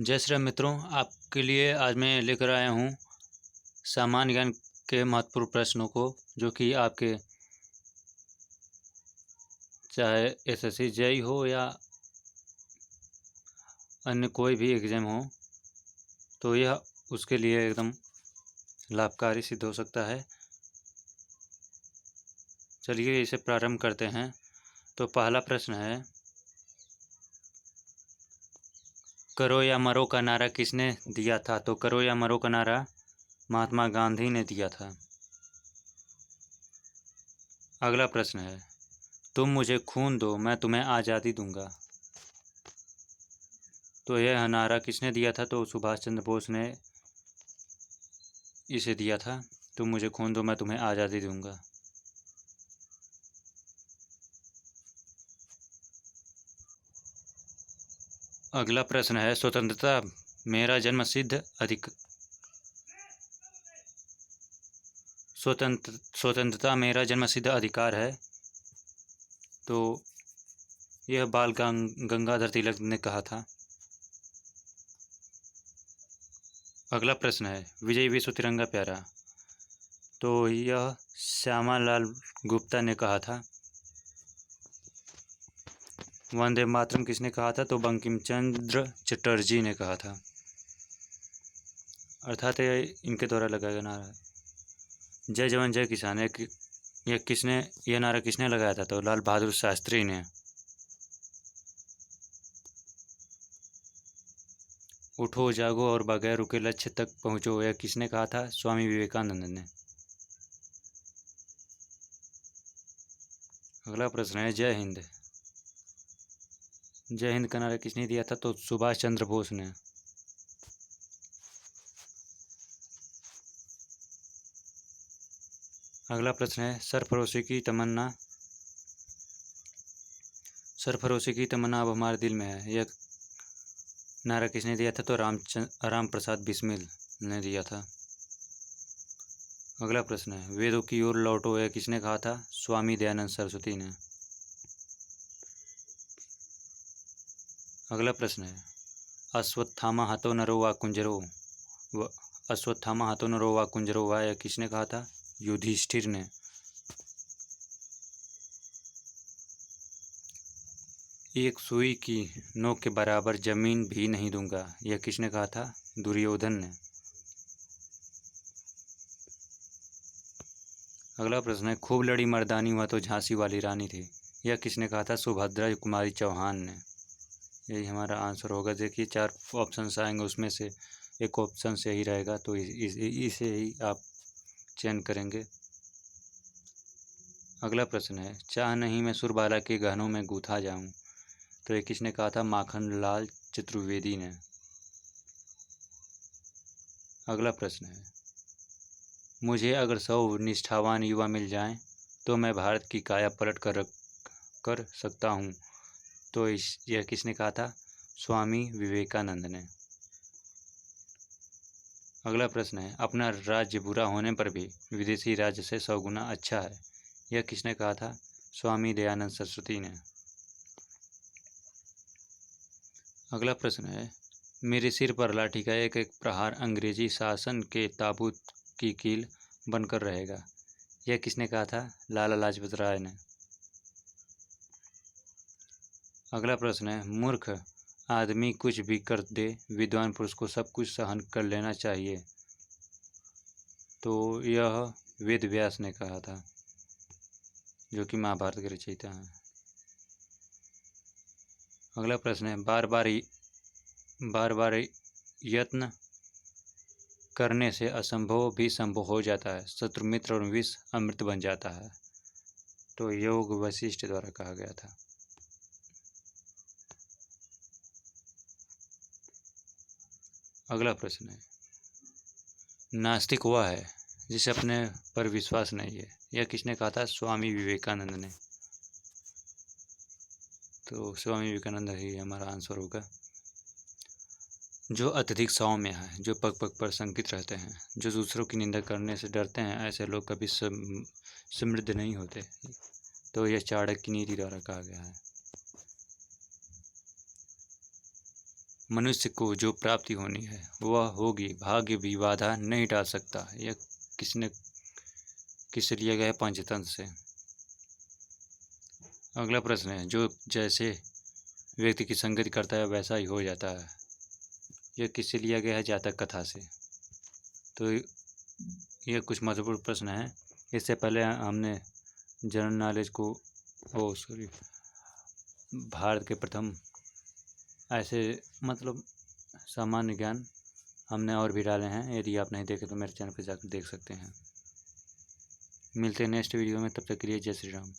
जय श्री राम मित्रों, आपके लिए आज मैं लेकर आया हूँ सामान्य ज्ञान के महत्वपूर्ण प्रश्नों को, जो कि आपके चाहे एसएससी जेईई हो या अन्य कोई भी एग्ज़ाम हो, तो यह उसके लिए एकदम लाभकारी सिद्ध हो सकता है। चलिए इसे प्रारंभ करते हैं। तो पहला प्रश्न है, करो या मरो का नारा किसने दिया था? तो करो या मरो का नारा महात्मा गांधी ने दिया था। अगला प्रश्न है, तुम मुझे खून दो मैं तुम्हें आज़ादी दूंगा। तो यह नारा किसने दिया था? तो सुभाष चंद्र बोस ने इसे दिया था। तुम मुझे खून दो मैं तुम्हें आज़ादी दूंगा। अगला प्रश्न है, स्वतंत्रता मेरा जन्मसिद्ध स्वतंत्रता मेरा जन्मसिद्ध अधिकार है। तो यह बाल गंगाधर तिलक ने कहा था। अगला प्रश्न है, विजय विश्व तिरंगा प्यारा। तो यह श्यामालाल गुप्ता ने कहा था। वंदे मातरम किसने कहा था? तो बंकिम चंद्र चटर्जी ने कहा था। अर्थात इनके द्वारा लगाया गया नारा है। जय जवान जय किसान, यह नारा किसने लगाया था? तो लाल बहादुर शास्त्री ने। उठो जागो और बगैर रुके लक्ष्य तक पहुंचो, यह किसने कहा था? स्वामी विवेकानंद ने। अगला प्रश्न है, जय हिंद। जय हिंद का नारा किसने दिया था? तो सुभाष चंद्र बोस ने। अगला प्रश्न है, सरफरोशी की तमन्ना अब हमारे दिल में है, यह नारा किसने दिया था? तो राम प्रसाद बिस्मिल ने दिया था। अगला प्रश्न है, वेदों की ओर लौटो, यह किसने कहा था? स्वामी दयानंद सरस्वती ने। अगला प्रश्न है, अश्वत्थामा हाथों नरो वा कुंजरो अश्वत्थामा हाथों नरो वा कुंजरो वा, यह किसने कहा था? युधिष्ठिर ने। एक सुई की नोक के बराबर जमीन भी नहीं दूंगा, यह किसने कहा था? दुर्योधन ने। अगला प्रश्न है, खूब लड़ी मर्दानी हुआ तो झांसी वाली रानी थी, यह किसने कहा था? सुभद्रा कुमारी चौहान ने। यही हमारा आंसर होगा। देखिए 4 ऑप्शन आएंगे, उसमें से एक ऑप्शन सही रहेगा, तो इसे ही आप चयन करेंगे। अगला प्रश्न है, चाह नहीं मैं सुरबाला के गहनों में गूथा जाऊं, तो ये किसने कहा था? माखन लाल चतुर्वेदी ने। अगला प्रश्न है, मुझे अगर 100 निष्ठावान युवा मिल जाएं तो मैं भारत की काया पलट कर सकता हूं, तो यह किसने कहा था? स्वामी विवेकानंद ने। अगला प्रश्न है, अपना राज्य बुरा होने पर भी विदेशी राज्य से 100 गुना अच्छा है, यह किसने कहा था? स्वामी दयानंद सरस्वती ने। अगला प्रश्न है, मेरे सिर पर लाठी का एक एक प्रहार अंग्रेजी शासन के ताबूत की कील बनकर रहेगा, यह किसने कहा था? लाला लाजपत राय ने। अगला प्रश्न है, मूर्ख आदमी कुछ भी कर दे, विद्वान पुरुष को सब कुछ सहन कर लेना चाहिए, तो यह वेद व्यास ने कहा था, जो कि महाभारत के रचयिता हैं। अगला प्रश्न है, बार बार यत्न करने से असंभव भी संभव हो जाता है, शत्रु मित्र और विष अमृत बन जाता है, तो योग वशिष्ठ द्वारा कहा गया था। अगला प्रश्न है, नास्तिक वह है जिसे अपने पर विश्वास नहीं है, यह किसने कहा था? स्वामी विवेकानंद ने। तो स्वामी विवेकानंद ही हमारा आंसर होगा। जो अत्यधिक सौम्य है, जो पग पग पर शंकित रहते हैं, जो दूसरों की निंदा करने से डरते हैं, ऐसे लोग कभी समृद्ध नहीं होते, तो यह चाणक्य की नीति द्वारा कहा गया है। मनुष्य को जो प्राप्ति होनी है वह होगी, भाग्य भी बाधा नहीं डाल सकता। यह किससे लिया गया है? पंचतंत्र से। अगला प्रश्न है, जो जैसे व्यक्ति की संगति करता है वैसा ही हो जाता है। यह किससे लिया गया है? जातक कथा से। तो ये कुछ महत्वपूर्ण प्रश्न है। इससे पहले हमने जनरल नॉलेज को भारत के प्रथम ऐसे मतलब सामान्य ज्ञान हमने और भी डाले हैं। यदि आप नहीं देखे तो मेरे चैनल पर जाकर देख सकते हैं। मिलते हैं नेक्स्ट वीडियो में, तब तक के लिए जय श्री राम।